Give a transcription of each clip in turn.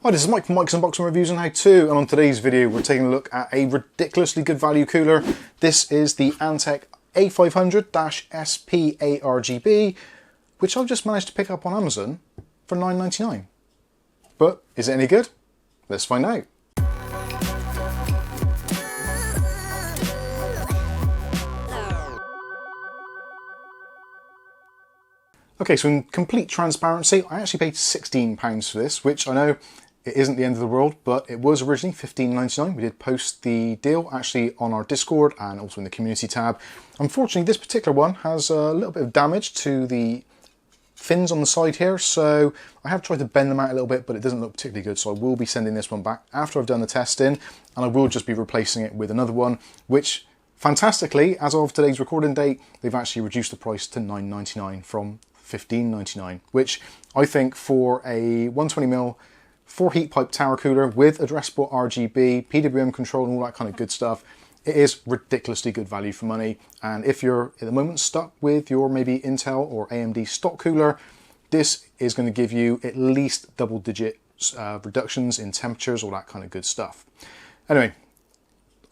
Hi, this is Mike from Mike's Unboxing Reviews and How To, and on today's video we're taking a look at a ridiculously good value cooler. This is the Antec A50-SP ARGB, which I've just managed to pick up on Amazon for $9.99. But is it any good? Let's find out. Okay, so in complete transparency, I actually paid £16 for this, which I know it isn't the end of the world, but it was originally $15.99. We did post the deal actually on our Discord and also in the community tab. Unfortunately, this particular one has a little bit of damage to the fins on the side here, so I have tried to bend them out a little bit, but it doesn't look particularly good, so I will be sending this one back after I've done the testing, and I will just be replacing it with another one, which fantastically, as of today's recording date, they've actually reduced the price to $9.99 from $15.99, which I think for a 120mm 4 heat pipe tower cooler with addressable RGB, PWM control and all that kind of good stuff, it is ridiculously good value for money. And if you're at the moment stuck with your maybe Intel or AMD stock cooler, this is going to give you at least double-digit reductions in temperatures, all that kind of good stuff. Anyway,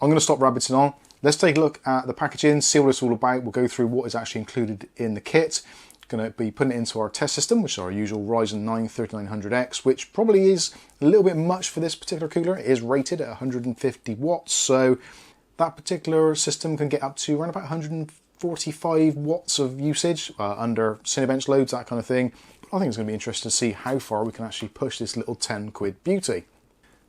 I'm going to stop rabbiting on. Let's take a look at the packaging, see what it's all about. We'll go through what is actually included in the kit. Going to be putting it into our test system, which is our usual Ryzen 9 3900X, which probably is a little bit much for this particular cooler. It is rated at 150 watts, so that particular system can get up to around about 145 watts of usage under Cinebench loads, that kind of thing. But I think it's going to be interesting to see how far we can actually push this little 10 quid beauty.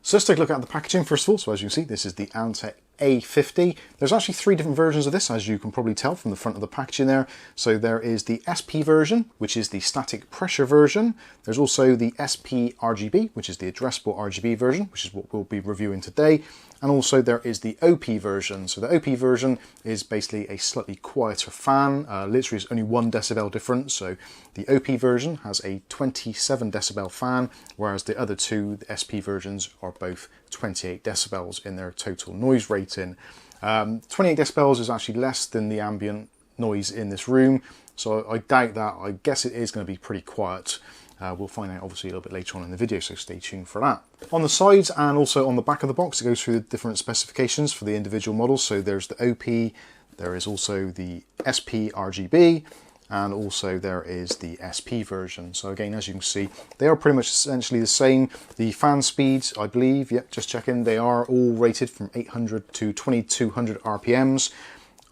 So let's take a look at the packaging first of all. So as you can see, this is the Antec A50. There's actually 3 different versions of this, as you can probably tell from the front of the packaging there. So there is the SP version, which is the static pressure version. There's also the SP RGB, which is the addressable RGB version, which is what we'll be reviewing today. And also there is the OP version. So the OP version is basically a slightly quieter fan. Literally it's only 1 decibel difference. So the OP version has a 27 decibel fan, whereas the other 2, the SP versions, are both 28 decibels in their total noise rating. 28 decibels is actually less than the ambient noise in this room, so I doubt that. I guess it is going to be pretty quiet. We'll find out obviously a little bit later on in the video, so stay tuned for that. On the sides and also on the back of the box, it goes through the different specifications for the individual models. So there's the OP, there is also the SP RGB, and also there is the SP version. So again, as you can see, they are pretty much essentially the same. The fan speeds, I believe, yep, just checking, they are all rated from 800 to 2200 RPMs.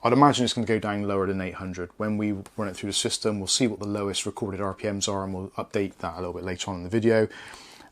I'd imagine it's going to go down lower than 800. When we run it through the system, we'll see what the lowest recorded RPMs are, and we'll update that a little bit later on in the video.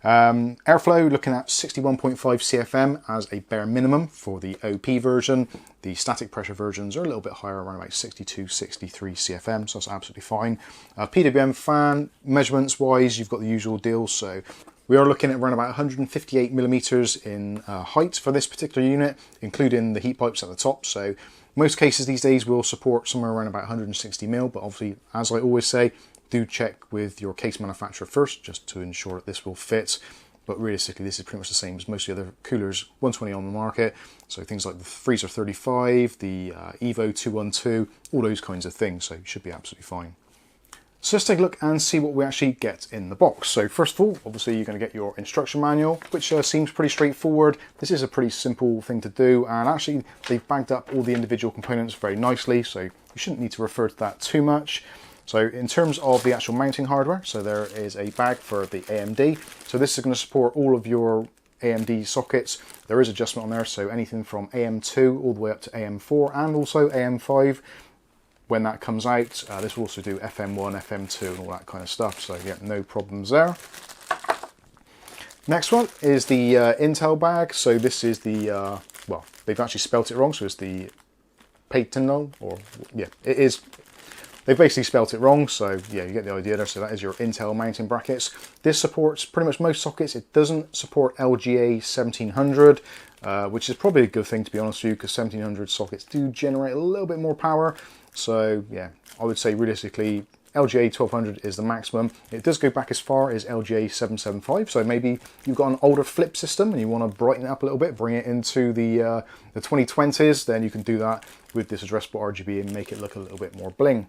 Airflow, looking at 61.5 CFM as a bare minimum for the OP version. The static pressure versions are a little bit higher, around about 62, 63 CFM, so that's absolutely fine. PWM fan, measurements wise, you've got the usual deal. So we are looking at around about 158 millimeters in height for this particular unit, including the heat pipes at the top. So most cases these days will support somewhere around about 160 mil, but obviously, as I always say, do check with your case manufacturer first, just to ensure that this will fit. But realistically, this is pretty much the same as most of the other coolers 120 on the market. So things like the Freezer 35, the Evo 212, all those kinds of things. So you should be absolutely fine. So let's take a look and see what we actually get in the box. So first of all, obviously you're going to get your instruction manual, which seems pretty straightforward. This is a pretty simple thing to do, and actually they've bagged up all the individual components very nicely, so you shouldn't need to refer to that too much. So in terms of the actual mounting hardware, so there is a bag for the AMD. So this is going to support all of your AMD sockets. There is adjustment on there, so anything from AM2 all the way up to AM4 and also AM5. When that comes out, this will also do FM1, FM2 and all that kind of stuff, so yeah, no problems there. Next one is the Intel bag. So this is the, well, they've actually spelt it wrong, so it's the Patino, or yeah, it is. They've basically spelt it wrong, so yeah, you get the idea there. So that is your Intel mounting brackets. This supports pretty much most sockets. It doesn't support LGA 1700, which is probably a good thing, to be honest with you, because 1700 sockets do generate a little bit more power. So yeah, I would say realistically, LGA 1200 is the maximum. It does go back as far as LGA 775, so maybe you've got an older flip system and you want to brighten it up a little bit, bring it into the 2020s, then you can do that with this addressable RGB and make it look a little bit more bling.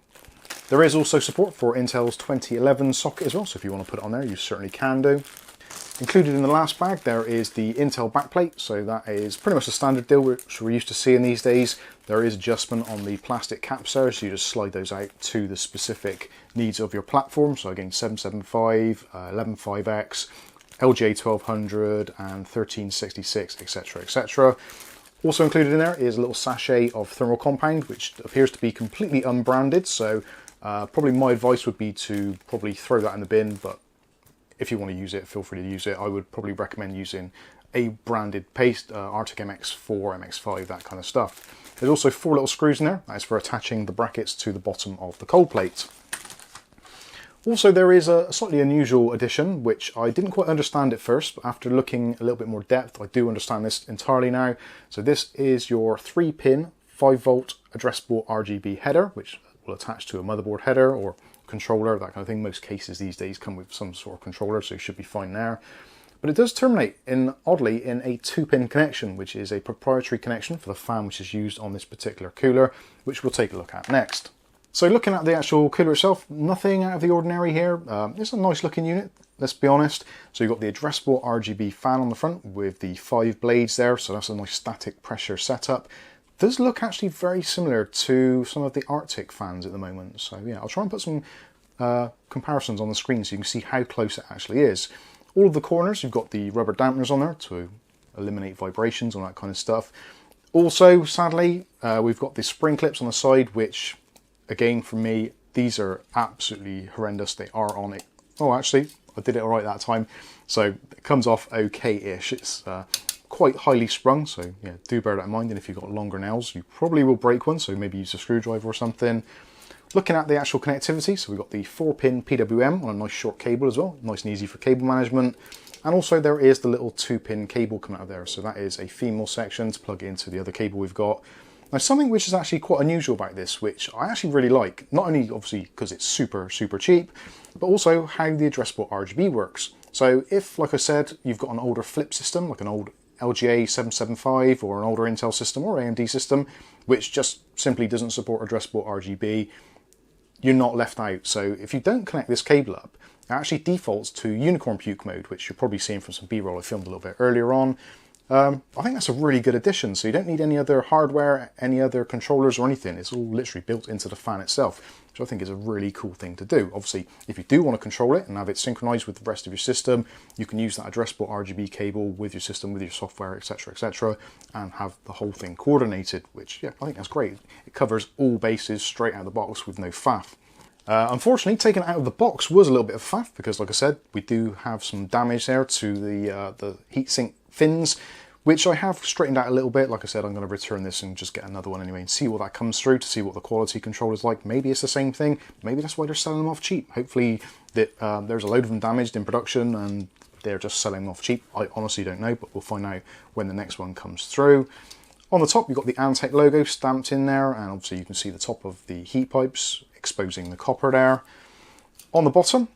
There is also support for Intel's 2011 socket as well, so if you want to put it on there, you certainly can do. Included in the last bag there is the Intel backplate, so that is pretty much the standard deal which we're used to seeing these days. There is adjustment on the plastic caps there, so you just slide those out to the specific needs of your platform. So again, 775, 115X, LGA 1200 and 1366, etc, etc. Also included in there is a little sachet of thermal compound, which appears to be completely unbranded, so probably my advice would be to probably throw that in the bin, but if you want to use it, feel free to use it. I would probably recommend using a branded paste, Antec MX4, MX5, that kind of stuff. There's also 4 little screws in there. That's for attaching the brackets to the bottom of the cold plate. Also, there is a slightly unusual addition, which I didn't quite understand at first, but after looking a little bit more depth, I do understand this entirely now. So this is your 3-pin, 5-volt addressable RGB header, which will attach to a motherboard header or controller, that kind of thing. Most cases these days come with some sort of controller, so you should be fine there. But it does terminate, oddly, in a 2-pin connection, which is a proprietary connection for the fan which is used on this particular cooler, which we'll take a look at next. So looking at the actual cooler itself, nothing out of the ordinary here. It's a nice looking unit, let's be honest. So you've got the addressable RGB fan on the front with the 5 blades there, so that's a nice static pressure setup. Does look actually very similar to some of the Arctic fans at the moment. So yeah, I'll try and put some comparisons on the screen so you can see how close it actually is. All of the corners, you've got the rubber dampeners on there to eliminate vibrations and that kind of stuff. Also, sadly, we've got the spring clips on the side, which, again, for me, these are absolutely horrendous. They are on it. Oh, actually, I did it all right that time. So it comes off okay-ish. It's quite highly sprung, so yeah, do bear that in mind. And if you've got longer nails, you probably will break one, so maybe use a screwdriver or something. Looking at the actual connectivity, so we've got the 4-pin PWM on a nice short cable as well, nice and easy for cable management. And also there is the little 2-pin cable coming out of there, so that is a female section to plug into the other cable we've got. Now, something which is actually quite unusual about this, which I actually really like, not only obviously because it's super cheap, but also how the addressable RGB works. So if, like I said, you've got an older flip system, like an old LGA 775 or an older Intel system or AMD system, which just simply doesn't support addressable RGB, you're not left out. So if you don't connect this cable up, it actually defaults to unicorn puke mode, which you're probably seeing from some B-roll I filmed a little bit earlier on. I think that's a really good addition, so you don't need any other hardware, any other controllers or anything. It's all literally built into the fan itself, which I think is a really cool thing to do. Obviously, if you do want to control it and have it synchronized with the rest of your system, you can use that addressable RGB cable with your system, with your software, etc, and have the whole thing coordinated, which, yeah, I think that's great. It covers all bases straight out of the box with no faff. Unfortunately, taken out of the box was a little bit of faff because, like I said, we do have some damage there to the heatsink fins, which I have straightened out a little bit. Like I said, I'm going to return this and just get another one anyway and see what that comes through, to see what the quality control is like. Maybe it's the same thing. Maybe that's why they're selling them off cheap. Hopefully that there's a load of them damaged in production and they're just selling them off cheap. I honestly don't know, but we'll find out when the next one comes through. On the top, you've got the Antec logo stamped in there, and obviously you can see the top of the heat pipes exposing the copper there. On the bottom,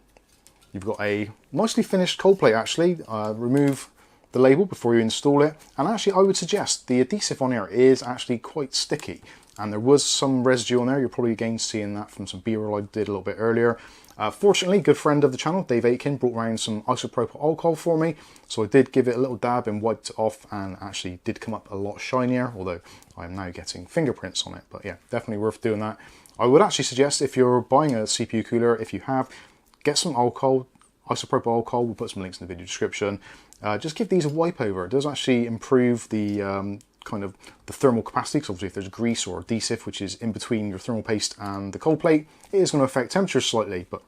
you've got a nicely finished cold plate actually. Remove the label before you install it, and actually I would suggest the adhesive on here is actually quite sticky, and there was some residue on there. You're probably again seeing that from some B-roll I did a little bit earlier. Fortunately, good friend of the channel, Dave Aitken, brought around some isopropyl alcohol for me, so I did give it a little dab and wiped it off, and actually did come up a lot shinier, although I am now getting fingerprints on it. But yeah, definitely worth doing that. I would actually suggest, if you're buying a CPU cooler, if you have, get some alcohol, isopropyl alcohol. We'll put some links in the video description. Just give these a wipe over. It does actually improve the kind of the thermal capacity, because obviously if there's grease or adhesive which is in between your thermal paste and the cold plate, it is going to affect temperature slightly, but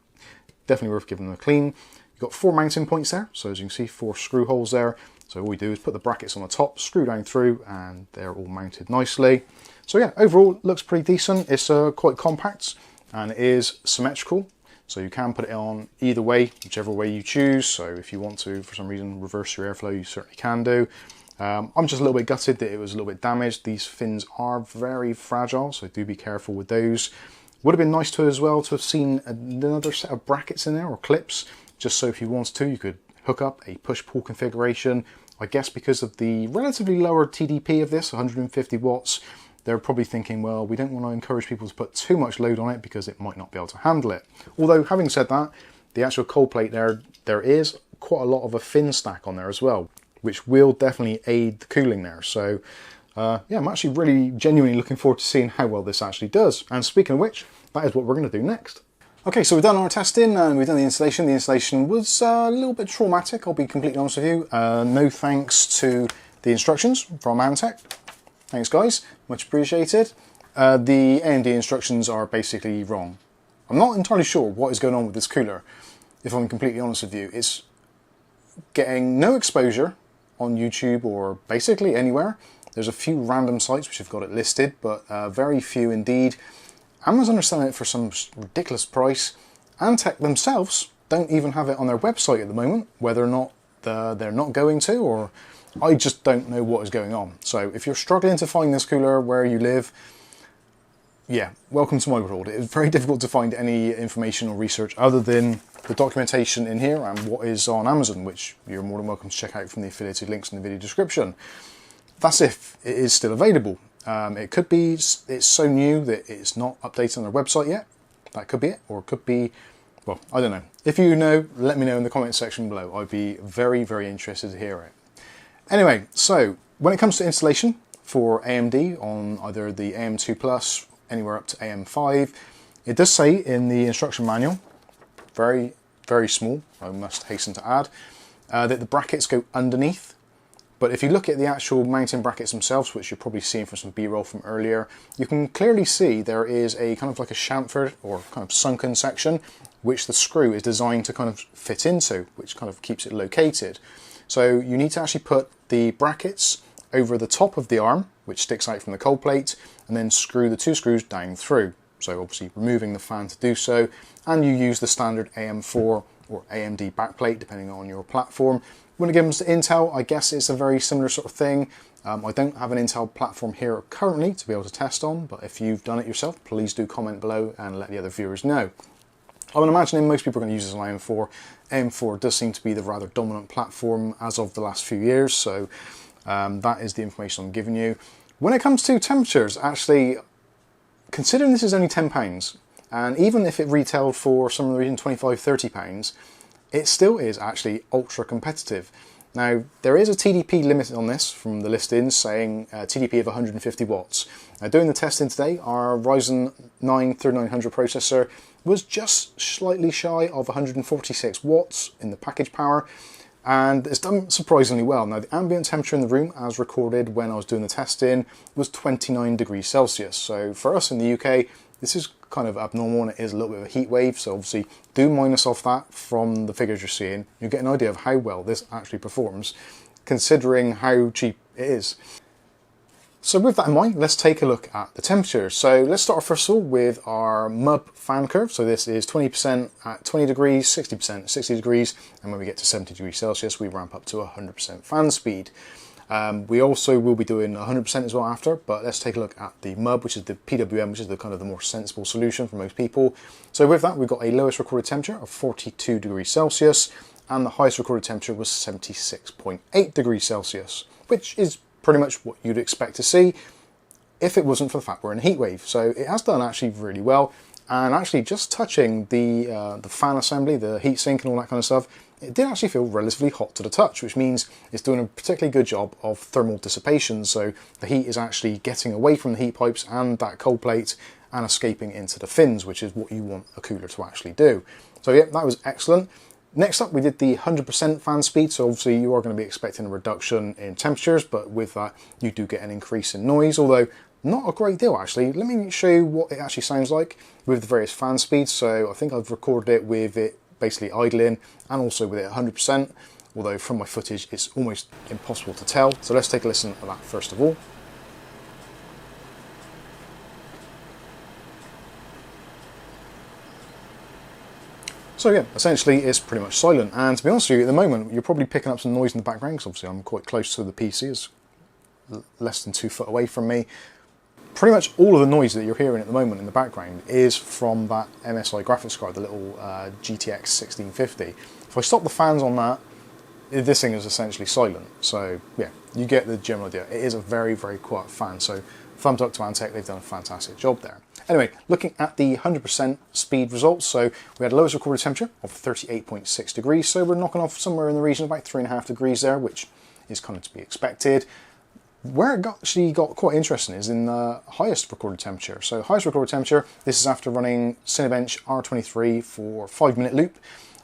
definitely worth giving them a clean. You've got 4 mounting points there, so as you can see, 4 screw holes there. So all we do is put the brackets on the top, screw down through, and they're all mounted nicely. So yeah, overall it looks pretty decent. It's quite compact and it is symmetrical. So you can put it on either way, whichever way you choose. So if you want to, for some reason, reverse your airflow, you certainly can do. I'm just a little bit gutted that it was a little bit damaged. These fins are very fragile, so do be careful with those. Would have been nice to as well to have seen another set of brackets in there, or clips, just so if you wanted to, you could hook up a push-pull configuration. I guess because of the relatively lower TDP of this, 150 watts, they're probably thinking, well, we don't want to encourage people to put too much load on it because it might not be able to handle it. Although, having said that, the actual cold plate there is quite a lot of a fin stack on there as well, which will definitely aid the cooling there. So yeah, I'm actually really genuinely looking forward to seeing how well this actually does. And speaking of which, that is what we're going to do next. Okay, so we've done our testing and we've done the installation. The installation was a little bit traumatic, I'll be completely honest with you. No thanks to the instructions from Antec. Thanks guys, much appreciated. The AMD instructions are basically wrong. I'm not entirely sure what is going on with this cooler, if I'm completely honest with you. It's getting no exposure on YouTube or basically anywhere. There's a few random sites which have got it listed, but very few indeed. Amazon are selling it for some ridiculous price. Antec themselves don't even have it on their website at the moment, whether or not they're not going to, or I just don't know what is going on. So if you're struggling to find this cooler where you live, yeah, welcome to my world. It is very difficult to find any information or research other than the documentation in here and what is on Amazon, which you're more than welcome to check out from the affiliated links in the video description. That's if it is still available. It could be it's so new that it's not updated on their website yet. That could be it, or it could be, well, I don't know. If you know, let me know in the comment section below. I'd be very, very interested to hear it. Anyway, so when it comes to installation for AMD on either the AM2 Plus, anywhere up to AM5, it does say in the instruction manual, very, very small, I must hasten to add, that the brackets go underneath. But if you look at the actual mounting brackets themselves, which you're probably seeing from some B-roll from earlier, you can clearly see there is a kind of like a chamfered or kind of sunken section, which the screw is designed to kind of fit into, which kind of keeps it located. So you need to actually put the brackets over the top of the arm, which sticks out from the cold plate, and then screw the two screws down through. So obviously removing the fan to do so, and you use the standard AM4 or AMD backplate, depending on your platform. When it comes to Intel, I guess it's a very similar sort of thing. I don't have an Intel platform here currently to be able to test on, but if you've done it yourself, please do comment below and let the other viewers know. I'm imagining most people are going to use this on AM4. AM4 does seem to be the rather dominant platform as of the last few years, so that is the information I'm giving you. When it comes to temperatures, actually, considering this is only £10, and even if it retailed for some reason £25–30, it still is actually ultra competitive. Now, there is a TDP limit on this from the listings saying TDP of 150 watts. Now, doing the testing today, our Ryzen 9 3900 processor was just slightly shy of 146 watts in the package power, and it's done surprisingly well. Now, the ambient temperature in the room, as recorded when I was doing the testing, was 29 degrees Celsius. So for us in the UK, this is kind of abnormal and it is a little bit of a heat wave, so obviously do minus off that from the figures you're seeing. You get an idea of how well this actually performs, considering how cheap it is. So with that in mind, let's take a look at the temperatures. So let's start first of all with our MUB fan curve. So this is 20% at 20 degrees, 60% at 60 degrees, and when we get to 70 degrees Celsius, we ramp up to 100% fan speed. We also will be doing 100% as well after, but let's take a look at the MUB, which is the PWM, which is the kind of the more sensible solution for most people. So with that, we've got a lowest recorded temperature of 42 degrees Celsius, and the highest recorded temperature was 76.8 degrees Celsius, which is pretty much what you'd expect to see if it wasn't for the fact we're in a heat wave. So it has done actually really well, and actually just touching the fan assembly, the heatsink and all that kind of stuff, it did actually feel relatively hot to the touch, which means it's doing a particularly good job of thermal dissipation. So the heat is actually getting away from the heat pipes and that cold plate and escaping into the fins, which is what you want a cooler to actually do. So yeah, that was excellent. Next up, we did the 100% fan speed. So obviously you are going to be expecting a reduction in temperatures, but with that you do get an increase in noise, although not a great deal actually. Let me show you what it actually sounds like with the various fan speeds. So I think I've recorded it with it basically idling and also with it 100%, although from my footage it's almost impossible to tell. So let's take a listen to that first of all. So yeah, essentially it's pretty much silent, and to be honest with you, at the moment you're probably picking up some noise in the background because obviously I'm quite close to the PC, it's less than 2 foot away from me. Pretty much all of the noise that you're hearing at the moment in the background is from that MSI graphics card, the little GTX 1650. If I stop the fans on that, this thing is essentially silent. So yeah, you get the general idea. It is a very, very quiet fan. So thumbs up to Antec, they've done a fantastic job there. Anyway, looking at the 100% speed results, so we had lowest recorded temperature of 38.6 degrees, so we're knocking off somewhere in the region of about 3.5 degrees there, which is kind of to be expected. Where it actually got quite interesting is in the highest recorded temperature. So highest recorded temperature, this is after running Cinebench R23 for 5-minute loop.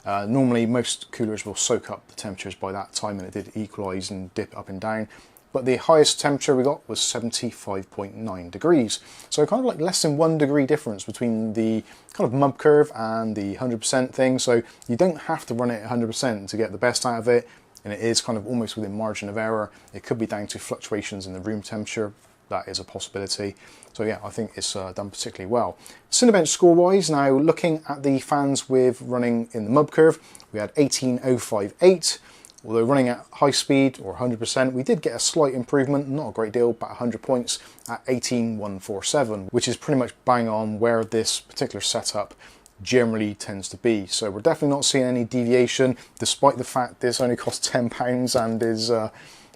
Normally most coolers will soak up the temperatures by that time, and it did equalise and dip up and down. But the highest temperature we got was 75.9 degrees. So kind of like less than 1 degree difference between the kind of mud curve and the 100% thing. So you don't have to run it at 100% to get the best out of it. And it is kind of almost within margin of error. It could be down to fluctuations in the room temperature. That is a possibility. So yeah, I think it's done particularly well. Cinebench score-wise, now looking at the fans with running in the mud curve, we had 18058. Although running at high speed or 100%, we did get a slight improvement, not a great deal, but 100 points at 18147, which is pretty much bang on where this particular setup generally tends to be. So we're definitely not seeing any deviation, despite the fact this only costs £10 and is,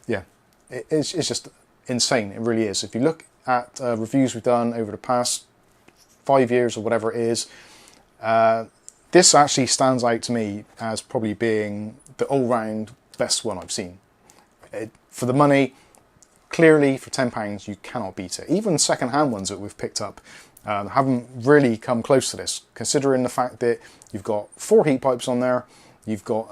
yeah, it's just insane. It really is. If you look at reviews we've done over the past 5 years or whatever it is, this actually stands out to me as probably being the all-round best one I've seen. For the money, clearly for £10 you cannot beat it. Even second-hand ones that we've picked up haven't really come close to this, considering the fact that you've got 4 heat pipes on there, you've got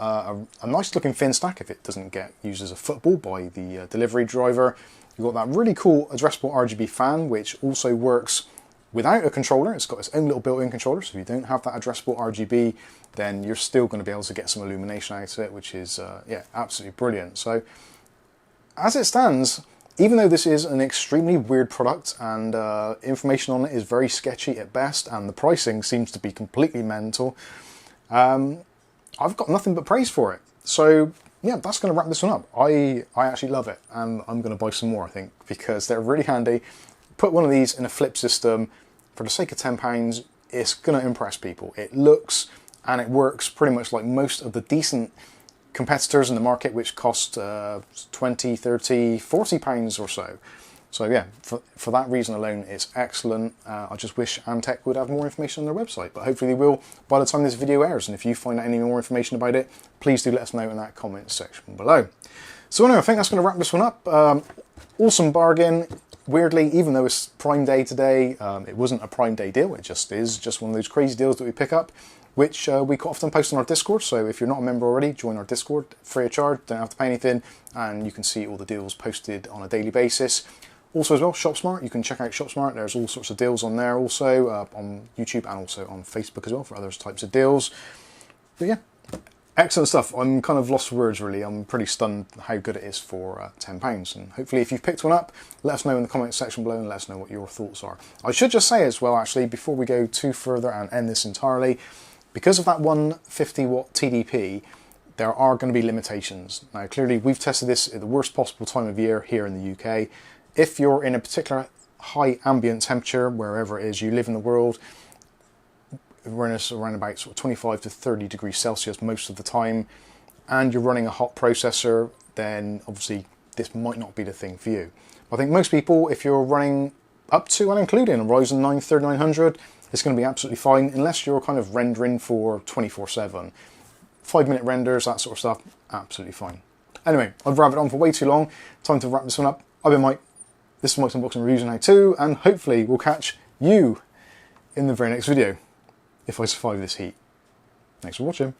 a nice looking fin stack if it doesn't get used as a football by the delivery driver. You've got that really cool addressable RGB fan, which also works without a controller. It's got its own little built-in controller, so if you don't have that addressable RGB, then you're still going to be able to get some illumination out of it, which is yeah, absolutely brilliant. So as it stands, even though this is an extremely weird product and information on it is very sketchy at best, and the pricing seems to be completely mental, I've got nothing but praise for it. So yeah, that's going to wrap this one up. I actually love it, and I'm going to buy some more, I think, because they're really handy. Put one of these in a flip system for the sake of £10, it's going to impress people. It looks and it works pretty much like most of the decent competitors in the market, which cost 20, 30, 40 pounds or so. So yeah, for that reason alone, it's excellent. I just wish Antec would have more information on their website, but hopefully they will by the time this video airs. And if you find out any more information about it, please do let us know in that comment section below. So anyway, I think that's going to wrap this one up. Awesome bargain. Weirdly, even though it's Prime Day today, it wasn't a Prime Day deal. It just is just one of those crazy deals that we pick up, which we quite often post on our Discord. So if you're not a member already, join our Discord, free of charge, don't have to pay anything, and you can see all the deals posted on a daily basis. Also as well, ShopSmart, you can check out ShopSmart. There's all sorts of deals on there also, on YouTube and also on Facebook as well for other types of deals. But yeah, excellent stuff. I'm kind of lost for words really. I'm pretty stunned how good it is for £10. And hopefully if you've picked one up, let us know in the comment section below and let us know what your thoughts are. I should just say as well actually, before we go too further and end this entirely, because of that 150 watt TDP, there are going to be limitations. Now clearly we've tested this at the worst possible time of year here in the UK. If you're in a particular high ambient temperature, wherever it is you live in the world, around about sort of 25 to 30 degrees Celsius most of the time, and you're running a hot processor, then obviously this might not be the thing for you. I think most people, if you're running up to and including a Ryzen 9 3900, it's going to be absolutely fine, unless you're kind of rendering for 24/7. 5-minute renders, that sort of stuff, absolutely fine. Anyway, I've rabbited on for way too long. Time to wrap this one up. I've been Mike. This is Mike's Unboxing Reviews and How To, and hopefully we'll catch you in the very next video, if I survive this heat. Thanks for watching.